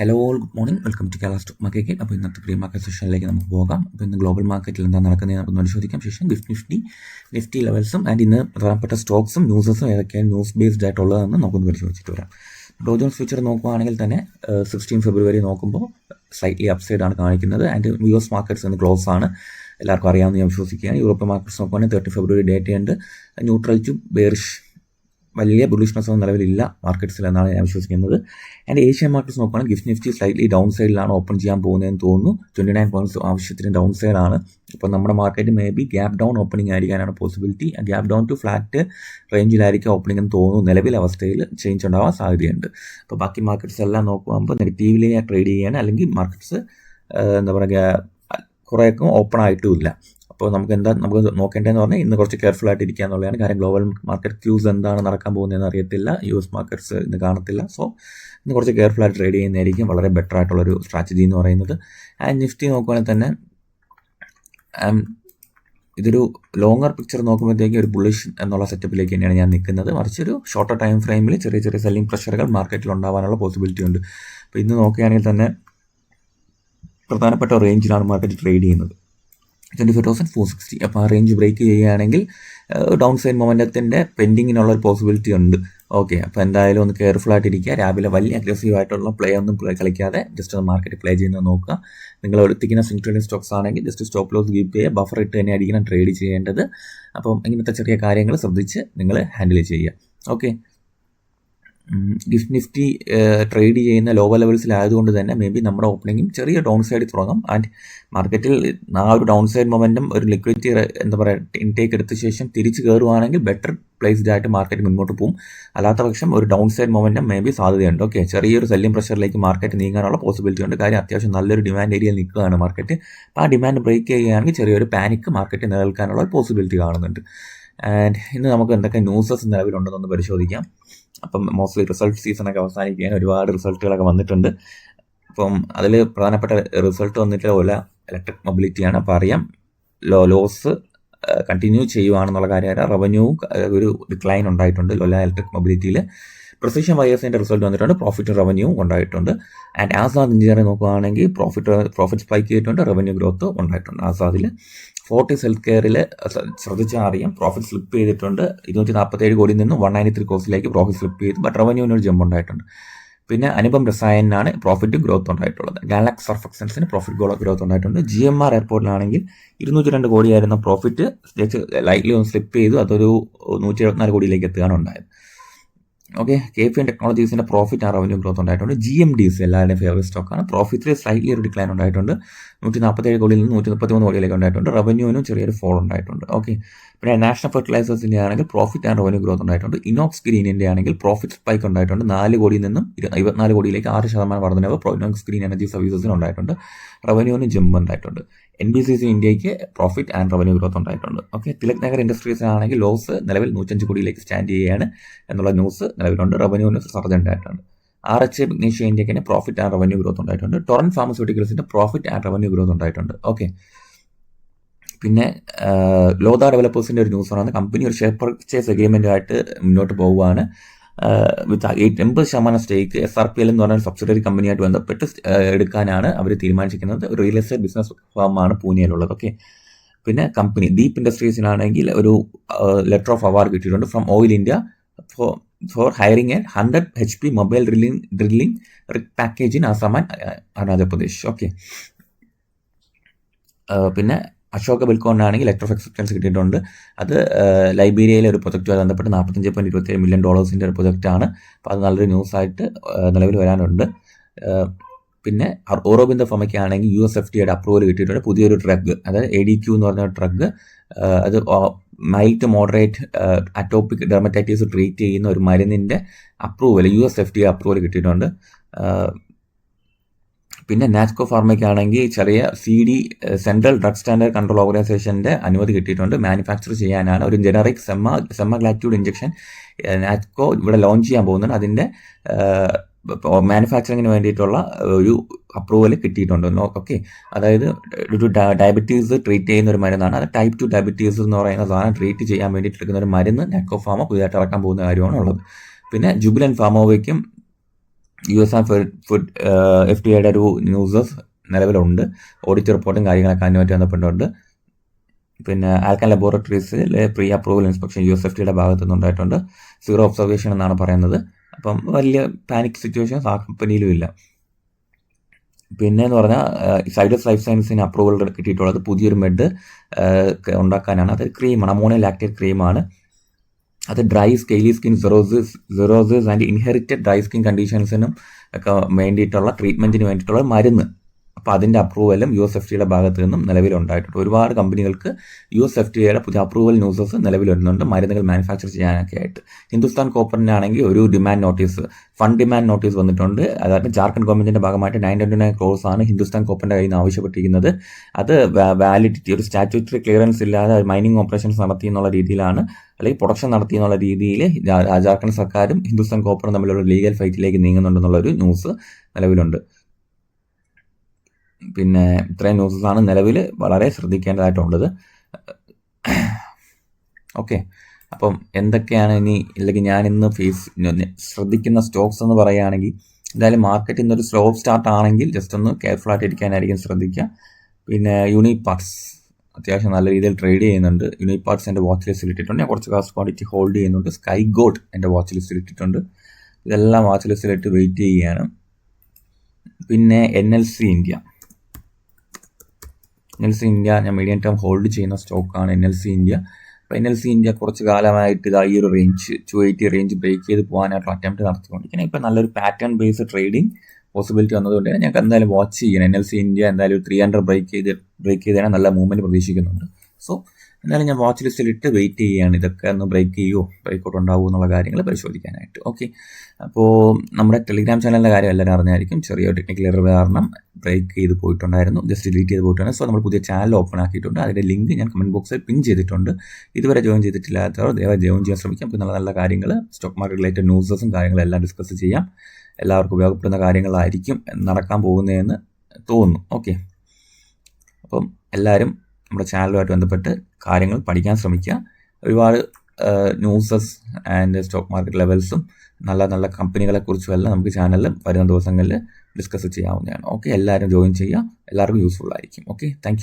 Hello all good morning welcome to Kerala stock market. അപ്പോൾ ഇന്നത്തെ pre market സെഷനിലേക്ക് നമുക്ക് പോകാം. അപ്പോൾ ഇന്ന് ഗ്ലോബൽ മാർക്കറ്റിൽ എന്താ നടക്കുന്നത് നമുക്ക് പരിശോധിക്കാം. ശേഷം നിഫ്റ്റി ലെവൽസും ആൻഡ് ഇന്ന് പ്രധാനപ്പെട്ട സ്റ്റോക്സും ന്യൂസസും ഏതൊക്കെയാണ് ന്യൂസ് ബേസ്ഡ് ആയിട്ടുള്ളതെന്ന് നമുക്കൊന്ന് പരിശോധിച്ചിട്ട് വരാം. ഡോ ജോൺസ് ഫ്യൂച്ചർ നോക്കുകയാണെങ്കിൽ തന്നെ 16 ഫെബ്രുവരി നോക്കുമ്പോൾ സ്ലൈറ്റ്ലി അപ്സൈഡ് ആണ് കാണിക്കുന്നത്. ആൻഡ് US മാർക്കറ്റ്സ് ഇന്ന് ക്ലോസ് ആണ്, എല്ലാവർക്കും അറിയാമെന്ന് ഞാൻ വിശ്വസിക്കുകയാണ്. യൂറോപ്യൻ മാർക്കറ്റ്സ് നോക്കുകയാണെങ്കിൽ 30 ഫെബ്രുവരി ഡേറ്റയുണ്ട്. ന്യൂട്രൽ ടു ബെയറിഷ്, വലിയ ബുള്ളിഷ്നെസ് ഒന്നും നിലവിലില്ല മാർക്കറ്റ്സിൽ എന്നാണ് ഞാൻ വിശ്വസിക്കുന്നത്. ആൻഡ് ഏഷ്യൻ മാർക്കറ്റ്സ് നോക്കുകയാണെങ്കിൽ ഗിഫ്റ്റ് നിഫ്റ്റി സ്ലൈറ്റ്ലി ഡൗൺ സൈഡിലാണ് ഓപ്പൺ ചെയ്യാൻ പോകുന്നതെന്ന് തോന്നുന്നു. 29 പോയിന്റ്സ് ആവശ്യത്തിന് ഡൗൺ സൈഡാണ്. അപ്പോൾ നമ്മുടെ market may be gap down opening ആയിരിക്കാനാണ് possibility. Gap down to flat റേഞ്ചിലായിരിക്കും ഓപ്പണിംഗ് എന്ന് തോന്നുന്നു. നിലവിലെ അവസ്ഥയിൽ ചേഞ്ച് ഉണ്ടാവാൻ സാധ്യതയുണ്ട്. അപ്പോൾ ബാക്കി മാർക്കറ്റ്സ് എല്ലാം നോക്കുമ്പോൾ നെഗറ്റീവ്ലി ട്രേഡ് ചെയ്യാണ്, അല്ലെങ്കിൽ മാർക്കറ്റ്സ് എന്താ പറയുക കുറേയൊക്കെ ഓപ്പൺ ആയിട്ടുമില്ല. അപ്പോൾ നമുക്ക് നോക്കേണ്ടതെന്ന് പറഞ്ഞാൽ ഇന്ന് കുറച്ച് കെയർഫുൾ ആയിട്ട് ഇരിക്കുക എന്നുള്ളതാണ്. കാരണം ഗ്ലോബൽ മാർക്കറ്റ് ക്യൂസ് എന്താണ് നടക്കാൻ പോകുന്നതെന്ന് അറിയത്തില്ല. US മാർക്കറ്റ്സ് ഇന്ന് കാണത്തില്ല. സോ ഇന്ന് കുറച്ച് കെയർഫുൾ ആയിട്ട് ട്രേഡ് ചെയ്യുന്നതായിരിക്കും വളരെ ബെറ്റർ ആയിട്ടുള്ളൊരു സ്ട്രാറ്റജി എന്ന് പറയുന്നത്. ആൻഡ് നിഫ്റ്റി നോക്കുകയാണെങ്കിൽ തന്നെ ഇതൊരു ലോങ്ങർ പിക്ചർ നോക്കുമ്പോഴത്തേക്കും ഒരു ബുള്ളിഷ് എന്നുള്ള സെറ്റപ്പിലേക്ക് തന്നെയാണ് ഞാൻ നിൽക്കുന്നത്. മറിച്ച് ഒരു ഷോർട്ടർ ടൈം ഫ്രെയിമിൽ ചെറിയ ചെറിയ സെല്ലിംഗ് പ്രഷറുകൾ മാർക്കറ്റിൽ ഉണ്ടാവാനുള്ള പോസിബിലിറ്റി ഉണ്ട്. അപ്പോൾ ഇന്ന് നോക്കുകയാണെങ്കിൽ തന്നെ പ്രധാനപ്പെട്ട റേഞ്ചിലാണ് മാർക്കറ്റ് ട്രേഡ് ചെയ്യുന്നത്, 24,460. അപ്പോൾ ആ റേഞ്ച് ബ്രേക്ക് ചെയ്യുകയാണെങ്കിൽ ഡൗൺ സൈഡ് മൊമെൻറ്റത്തിൻ്റെ പെൻഡിങ്ങിനുള്ള ഒരു പോസിബിലിറ്റി ഉണ്ട്. ഓക്കെ, അപ്പോൾ എന്തായാലും ഒന്ന് കെയർഫുൾ ആയിട്ടിരിക്കുക. രാവിലെ വലിയ അഗ്രസീവ് ആയിട്ടുള്ള പ്ലേ ഒന്നും കളിക്കാതെ ജസ്റ്റ് ഒന്ന് മാർക്കറ്റ് പ്ലേ ചെയ്യുന്നത് നോക്കുക. നിങ്ങൾ എടുത്തിരിക്കുന്ന സ്വിംഗ് ട്രേഡിംഗ് സ്റ്റോക്സ് ആണെങ്കിൽ ജസ്റ്റ് സ്റ്റോപ്പ് ലോസ് കീപ്പ് ചെയ്യുക, ബഫർ ഇട്ട് തന്നെ ആയിരിക്കണം ട്രേഡ് ചെയ്യേണ്ടത്. അപ്പം ഇങ്ങനത്തെ ചെറിയ കാര്യങ്ങൾ ശ്രദ്ധിച്ച് നിങ്ങൾ ഹാൻഡിൽ ചെയ്യുക. ഓക്കെ, ഗിഫ്റ്റ് നിഫ്റ്റി ട്രേഡ് ചെയ്യുന്ന ലോവർ ലെവൽസിലായതുകൊണ്ട് തന്നെ മേ ബി നമ്മുടെ ഓപ്പണിങ്ങും ചെറിയ ഡൗൺ സൈഡിൽ തുടങ്ങും. ആൻഡ് മാർക്കറ്റിൽ ആ ഒരു ഡൗൺ സൈഡ് മൊമെൻറ്റം ഒരു ലിക്വിഡിറ്റി എന്താ പറയുക ഇൻടേക്ക് എടുത്ത ശേഷം തിരിച്ച് കയറുവാണെങ്കിൽ ബെറ്റർ പ്ലേസ്ഡ് ആയിട്ട് മാർക്കറ്റ് മുന്നോട്ട് പോകും. അല്ലാത്ത പക്ഷം ഒരു down side momentum may be സാധ്യതയുണ്ട്. ഓക്കെ, ചെറിയൊരു സെല്ലിംഗ് പ്രഷറിലേക്ക് മാർക്കറ്റ് നീങ്ങാനുള്ള പോസിബിലിറ്റി ഉണ്ട്. കാര്യം അത്യാവശ്യം നല്ലൊരു ഡിമാൻഡ് ഏരിയയിൽ നിൽക്കുകയാണ് മാർക്കറ്റ്. അപ്പോൾ ആ ഡിമാൻഡ് ബ്രേക്ക് ചെയ്യുകയാണെങ്കിൽ ചെറിയൊരു പാനിക്ക് മാർക്കറ്റ് നിലനിൽക്കാനുള്ള ഒരു പോസിബിലിറ്റി കാണുന്നുണ്ട്. ആൻഡ് ഇന്ന് നമുക്ക് എന്തൊക്കെ ന്യൂസസ് നിലവിലുണ്ടെന്നൊന്ന് പരിശോധിക്കാം. അപ്പം മോസ്റ്റ്ലി റിസൾട്ട് സീസണൊക്കെ അവസാനിക്കുകയാണ്, ഒരുപാട് റിസൾട്ടുകളൊക്കെ വന്നിട്ടുണ്ട്. അപ്പം അതിൽ പ്രധാനപ്പെട്ട റിസൾട്ട് വന്നിട്ട് ഇലക്ട്രിക് മൊബിലിറ്റിയാണ്. അപ്പോൾ അറിയാം ലോസ് കണ്ടിന്യൂ ചെയ്യുവാണെന്നുള്ള കാര്യം. റവന്യൂവും ഒരു ഡിക്ലൈൻ ഉണ്ടായിട്ടുണ്ട് ഇലക്ട്രിക് മൊബിലിറ്റിയിൽ. പ്രിസിഷൻ വയേഴ്സിൻ്റെ റിസൾട്ട് വന്നിട്ടുണ്ട്, പ്രോഫിറ്റ് റവന്യൂവും ഉണ്ടായിട്ടുണ്ട്. ആൻഡ് ആസാദ് എഞ്ചിനീയറിംഗ് നോക്കുകയാണെങ്കിൽ പ്രോഫിറ്റ് സ്പൈക്ക് ചെയ്തിട്ടുണ്ട്, റവന്യൂ ഗ്രോത്ത് ഉണ്ടായിട്ടുണ്ട് ആസാദിൽ. ഫോർട്ടിസ് ഹെൽത്ത് കെയറിൽ ശ്രദ്ധിച്ചാൽ അറിയാം പ്രോഫിറ്റ് സ്ലിപ്പ് ചെയ്തിട്ടുണ്ട്. 247 കോടിയിൽ നിന്ന് 193 കോഴ്സിലേക്ക് പ്രോഫിറ്റ് സ്ലിപ്പ് ചെയ്തു, ബട്ട് റവന്യൂവിനൊരു ജമ്പ് ഉണ്ടായിട്ടുണ്ട്. പിന്നെ അനുപം രസായനാണ് പ്രോഫിറ്റ് ഗ്രോത്ത് ഉണ്ടായിട്ടുള്ളത്. ഗാലക്സ് സർഫക്സൻസിന് പ്രോഫിറ്റ് ഗ്രോത്ത് ഉണ്ടായിട്ടുണ്ട്. GMR എയർപോർട്ടിലാണെങ്കിൽ 202 കോടിയായിരുന്ന പ്രോഫിറ്റ് ലൈറ്റ്ലി ഒന്ന് സ്ലിപ്പ് ചെയ്തു, അതൊരു 174 കോടിയിലേക്ക് എത്തുകയാണ് ഉണ്ടായത്. ഓക്കെ, KFin ടെക്നോളജീസിൻ്റെ പ്രോഫിറ്റ് ആ റവന്യൂ ഗ്രോത്ത് ഉണ്ടായിട്ടുണ്ട്. GMDs എല്ലാവരുടെയും ഫേവറേറ്റ് സ്റ്റോക്കാണ്. പ്രോഫിറ്റിൽ സ്ലൈറ്റ്ലി ഒരു ഡിക്ലൈൻ ഉണ്ടായിട്ടുണ്ട്, 147 കോടിയിൽ നിന്ന് 133 കോടിയിലേക്ക് ഉണ്ടായിട്ടുണ്ട്. റവന്യൂവിനും ചെറിയൊരു ഫോൾ ഉണ്ടായിട്ടുണ്ട്. ഓക്കെ, പിന്നെ നാഷണൽ ഫെർട്ടിലൈസേഴ്സിൻ്റെ ആണെങ്കിൽ പ്രോഫിറ്റ് ആൻഡ് റവന്യൂ ഗ്രോത്ത് ഉണ്ടായിട്ടുണ്ട്. ഇനോക്സ് ഗ്രീനിൻ്റെ ആണെങ്കിൽ പ്രോഫിറ്റ് സ്പൈക്ക് ഉണ്ടായിട്ടുണ്ട്, 4 കോടിയിൽ നിന്നും 24 കോടിയിലേക്ക് 6% വർധനവ് ഇനോക്സ് ഗ്രീൻ എനർജി സർവീസസിന് ഉണ്ടായിട്ടുണ്ട്. റവന്യൂവിന് ജമ്പ് ഉണ്ടായിട്ടുണ്ട്. NBCC ഇന്ത്യക്ക് പ്രോഫിറ്റ് ആൻഡ് റവന്യൂ ഗ്രോത്ത് ഉണ്ടായിട്ടുണ്ട്. ഓക്കെ, തിലക് നഗർ ഇൻഡസ്ട്രീസ് ആണെങ്കിൽ ലോസ് നിലവിൽ 105 കോടിയിലേക്ക് സ്റ്റാൻഡ് ചെയ്യുകയാണ് എന്നുള്ള ന്യൂസ് നിലവിലുണ്ട്. റവന്യൂവിന് സർജൻ്റ് ആയിട്ടുണ്ട്. RHA Magnesia ഇന്ത്യക്ക് പ്രോഫിറ്റ് ആൻഡ് റവന്യൂ ഗ്രോത്ത് ഉണ്ടായിട്ടുണ്ട്. ടൊറന്റ് ഫാർമസ്യൂട്ടിക്കൽസിൻ്റെ പ്രോഫിറ്റ് ആൻഡ് റവന്യൂ ഗ്രോത്ത് ഉണ്ടായിട്ടുണ്ട്. ഓക്കെ, പിന്നെ ലോധ ഡെവലപ്പേഴ്സിൻ്റെ ഒരു ന്യൂസ് ആണ്, കമ്പനി ഒരു ഷെയർ പർച്ചേസ് അഗ്രിമെൻറ്റുമായിട്ട് മുന്നോട്ട് പോവുകയാണ്. വിത്ത് 80% സ്റ്റേക്ക് SRPL എന്ന് പറഞ്ഞ സബ്സിഡറി കമ്പനിയായിട്ട് ബന്ധപ്പെട്ട് എടുക്കാനാണ് അവർ തീരുമാനിച്ചിരിക്കുന്നത്. ഒരു റിയൽ എസ്റ്റേറ്റ് ബിസിനസ് ഫാമാണ് പൂനെയിലുള്ളത്. ഓക്കെ, പിന്നെ കമ്പനി ദീപ് ഇൻഡസ്ട്രീസിനാണെങ്കിൽ ഒരു ലെറ്റർ ഓഫ് അവാർഡ് കിട്ടിയിട്ടുണ്ട് from oil India for hiring A 100 HP mobile drilling package in Assam and Arunachal Pradesh. Okay, പിന്നെ അശോക ബിൽക്കോണിനാണെങ്കിൽ ലെറ്റർ ഓഫ് അക്സെപ്റ്റൻസ് കിട്ടിയിട്ടുണ്ട്. അത് ലൈബീരിയയിലെ ഒരു പ്രൊജക്റ്റുമായി ബന്ധപ്പെട്ട് $45.27 മില്യൺ ഒരു പ്രൊജക്റ്റാണ്. അപ്പോൾ അത് നല്ലൊരു ന്യൂസായിട്ട് നിലവിൽ വരാനുണ്ട്. പിന്നെ ഓറോബിന്ദോ ഫാമയ്ക്കാണെങ്കിൽ USFDAയുടെ അപ്രൂവൽ കിട്ടിയിട്ടുണ്ട്. പുതിയൊരു ഡ്രഗ്, അതായത് ADQ എന്ന് പറഞ്ഞ ഡ്രഗ്, അത് mild to moderate atopic dermatitis treat ചെയ്യുന്ന ഒരു മരുന്നിൻ്റെ അപ്രൂവൽ USFDA അപ്രൂവൽ കിട്ടിയിട്ടുണ്ട്. പിന്നെ നാറ്റ്കോ ഫാർമയ്ക്കാണെങ്കിൽ ചെറിയ CD central drug standard control ഓർഗനൈസേഷൻ്റെ അനുമതി കിട്ടിയിട്ടുണ്ട്. മാനുഫാക്ചർ ചെയ്യാനാണ് ഒരു ജനറിക് സെമാഗ്ലാറ്റ്യൂഡ് ഇഞ്ചക്ഷൻ നാറ്റ്കോ ഇവിടെ ലോഞ്ച് ചെയ്യാൻ പോകുന്നുണ്ട്. അതിൻ്റെ മാനുഫാക്ചറിങ്ങിന് വേണ്ടിയിട്ടുള്ള ഒരു അപ്രൂവൽ കിട്ടിയിട്ടുണ്ട്. ഓക്കെ, അതായത് ഒരു ഡയബറ്റീസ് ട്രീറ്റ് ചെയ്യുന്ന ഒരു മരുന്നാണ്. അത് Type 2 ഡയബറ്റീസ് എന്ന് പറയുന്ന സാധനം ട്രീറ്റ് ചെയ്യാൻ വേണ്ടിയിട്ട് എടുക്കുന്ന ഒരു മരുന്ന് നാറ്റ്കോ ഫാർമ പുതിയതായിട്ട് ഇറക്കാൻ പോകുന്ന കാര്യമാണ് ഉള്ളത്. പിന്നെ ജുബിലൻ ഫാർമോവയ്ക്കും US ഫുഡ് FDA ഒരു ന്യൂസസ് നിലവിലുണ്ട്. ഓഡിറ്റ് റിപ്പോർട്ടും കാര്യങ്ങളൊക്കെ അതിനുമായിട്ട് ബന്ധപ്പെട്ടുണ്ട്. പിന്നെ ആൽക്കൻ ലബോറട്ടറീസിലെ പ്രീ അപ്രൂവൽ ഇൻസ്പെക്ഷൻ USFDA ഭാഗത്തു നിന്നുണ്ടായിട്ടുണ്ട്. 0 ഒബ്സർവേഷൻ എന്നാണ് പറയുന്നത്. അപ്പം വലിയ പാനിക് സിറ്റുവേഷൻസ് ആ കമ്പനിയിലും ഇല്ല. പിന്നെ എന്ന് പറഞ്ഞാൽ സൈഡസ് ലൈഫ് സയൻസിന് അപ്രൂവൽ കിട്ടിയിട്ടുള്ളത് പുതിയൊരു മെഡ് ഉണ്ടാക്കാനാണ്. അത് ക്രീമാണ്, അമോണിയം ലാക്ടേറ്റ് ക്രീമാണ്. അത് dry scaly skin xerosis and inherited dry skin കണ്ടീഷൻസിനും ഒക്കെ വേണ്ടിയിട്ടുള്ള ട്രീറ്റ്മെൻറ്റിന് വേണ്ടിയിട്ടുള്ള മരുന്ന്. അപ്പോൾ അതിൻ്റെ അപ്രൂവലും USFDA ഭാഗത്ത് നിന്നും നിലവിലുണ്ടായിട്ടുണ്ട്. ഒരുപാട് കമ്പനികൾക്ക് USFDA പുതിയ അപ്രൂവൽ ന്യൂസസ് നിലവിൽ വരുന്നുണ്ട് മരുന്നുകൾ മാനുഫാക്ചർ ചെയ്യാനൊക്കെ ആയിട്ട്. ഹിന്ദുസ്ഥാൻ കോപ്പറിനാണെങ്കിൽ ഒരു demand notice, fund demand notice വന്നിട്ടുണ്ട്. അതായത് ജാർഖണ്ഡ് ഗവൺമെൻറ്റിൻ്റെ ഭാഗമായിട്ട് 929 crores ആണ് ഹിന്ദുസ്ഥാൻ കോപ്പറിൻ്റെ കയ്യിൽ നിന്ന് ആവശ്യപ്പെട്ടിരിക്കുന്നത്. അത് വാലിഡിറ്റി, ഒരു സ്റ്റാറ്റ്യൂട്ടറി ക്ലിയറൻസ് ഇല്ലാതെ മൈനിങ് ഓപ്പറേഷൻസ് നടത്തി എന്നുള്ള രീതിയിലാണ്, അല്ലെങ്കിൽ പ്രൊഡക്ഷൻ നടത്തി എന്നുള്ള രീതിയിൽ ജാർഖണ്ഡ് സർക്കാരും ഹിന്ദുസ്ഥാൻ കോപ്പറും തമ്മിലുള്ള ലീഗൽ ഫൈറ്റിലേക്ക് നീങ്ങുന്നുണ്ടെന്നുള്ളൊരു ന്യൂസ് നിലവിലുണ്ട്. പിന്നെ ഇത്രയും ന്യൂസസാണ് നിലവിൽ വളരെ ശ്രദ്ധിക്കേണ്ടതായിട്ടുള്ളത്. ഓക്കെ, അപ്പം എന്തൊക്കെയാണ് ഇനി, അല്ലെങ്കിൽ ഞാൻ ഇന്ന് ശ്രദ്ധിക്കുന്ന സ്റ്റോക്സ് എന്ന് പറയുകയാണെങ്കിൽ, എന്തായാലും മാർക്കറ്റ് ഇന്നൊരു സ്ലോ സ്റ്റാർട്ട് ആണെങ്കിൽ ജസ്റ്റ് ഒന്ന് കെയർഫുൾ ആയിട്ട് ഇരിക്കാനായിരിക്കും ശ്രദ്ധിക്കുക. പിന്നെ യൂണിക് പാർട്സ് അത്യാവശ്യം നല്ല രീതിയിൽ ട്രേഡ് ചെയ്യുന്നുണ്ട്. യൂണിക് പാർട്സ് എൻ്റെ വാച്ച് ലിസ്റ്റിൽ ഇട്ടിട്ടുണ്ട്. ഞാൻ കുറച്ച് കാസ്റ്റ് ക്വാണ്ടിറ്റി ഹോൾഡ് ചെയ്യുന്നുണ്ട്. സ്കൈ ഗോൾഡ് എൻ്റെ വാച്ച് ലിസ്റ്റിൽ ഇട്ടിട്ടുണ്ട്. ഇതെല്ലാം വാച്ച് ലിസ്റ്റിലിട്ട് വെയിറ്റ് ചെയ്യുകയാണ്. പിന്നെ NLC India ഞാൻ മീഡിയം ടേം ഹോൾഡ് ചെയ്യുന്ന സ്റ്റോക്കാണ് NLC India. അപ്പോൾ NLC India കുറച്ച് കാലമായിട്ട് ഈ ഒരു റേഞ്ച് 280 റേഞ്ച് ബ്രേക്ക് ചെയ്ത് പോകാനായിട്ടുള്ള അറ്റംപ്റ്റ് നടത്തിക്കൊണ്ടിരിക്കുന്നത്. ഇപ്പോൾ നല്ലൊരു പാറ്റേൺ ബേസ്ഡ് ട്രേഡിംഗ് പോസിബിലിറ്റി വന്നതുകൊണ്ട് തന്നെ ഞങ്ങൾക്ക് എന്തായാലും വാച്ച് ചെയ്യണം. NLC India എന്തായാലും 300 ബ്രേക്ക് ചെയ്തതിനാൽ നല്ല മൂവ്മെൻറ്റ് പ്രതീക്ഷിക്കുന്നുണ്ട്. സോ എന്തായാലും ഞാൻ വാച്ച് ലിസ്റ്റിൽ ഇട്ട് വെയിറ്റ് ചെയ്യുകയാണ്. ഇതൊക്കെ ഒന്ന് ബ്രേക്ക് ചെയ്യുമോ, ബ്രേക്കൗട്ട് ഉണ്ടാവുമോ എന്നുള്ള കാര്യങ്ങൾ പരിശോധിക്കാനായിട്ട്. ഓക്കെ, അപ്പോൾ നമ്മുടെ ടെലിഗ്രാം ചാനലിൻ്റെ കാര്യം എല്ലാവരും അറിഞ്ഞായിരിക്കും. ചെറിയ ടെക്നിക്കൽ എറർ കാരണം ബ്രേക്ക് ചെയ്ത് പോയിട്ടുണ്ടായിരുന്നു, ജസ്റ്റ് ഡിലീറ്റ് ചെയ്ത് പോയിട്ടുണ്ട്. സോ നമ്മൾ പുതിയ ചാനൽ ഓപ്പൺ ആക്കിയിട്ടുണ്ട്. അതിൻ്റെ ലിങ്ക് ഞാൻ കമൻറ്റ് ബോക്സിൽ പിൻ ചെയ്തിട്ടുണ്ട്. ഇതുവരെ ജോയിൻ ചെയ്തിട്ടില്ലാത്തവർ ദയവായി ജോയിൻ ചെയ്യാൻ ശ്രമിക്കാം. അപ്പോൾ നല്ല നല്ല കാര്യങ്ങൾ, സ്റ്റോക്ക് മാർക്കറ്റ് റിലേറ്റഡ് ന്യൂസസും കാര്യങ്ങളും എല്ലാം ഡിസ്കസ് ചെയ്യാം. എല്ലാവർക്കും ഉപയോഗപ്പെടുന്ന കാര്യങ്ങളായിരിക്കും നടക്കാൻ പോകുന്നതെന്ന് തോന്നുന്നു. ഓക്കെ, അപ്പം എല്ലാവരും നമ്മുടെ ചാനലുമായിട്ട് ബന്ധപ്പെട്ട് കാര്യങ്ങൾ പഠിക്കാൻ ശ്രമിക്കുക. ഒരുപാട് ന്യൂസസ് ആൻഡ് സ്റ്റോക്ക് മാർക്കറ്റ് ലെവൽസും നല്ല നല്ല കമ്പനികളെ കുറിച്ചും എല്ലാം നമുക്ക് ചാനലിൽ വരുന്ന ദിവസങ്ങളിൽ ഡിസ്കസ് ചെയ്യാവുന്നതാണ്. ഓക്കെ, എല്ലാവരും ജോയിൻ ചെയ്യുക. എല്ലാവർക്കും യൂസ്ഫുൾ ആയിരിക്കും. Okay, thank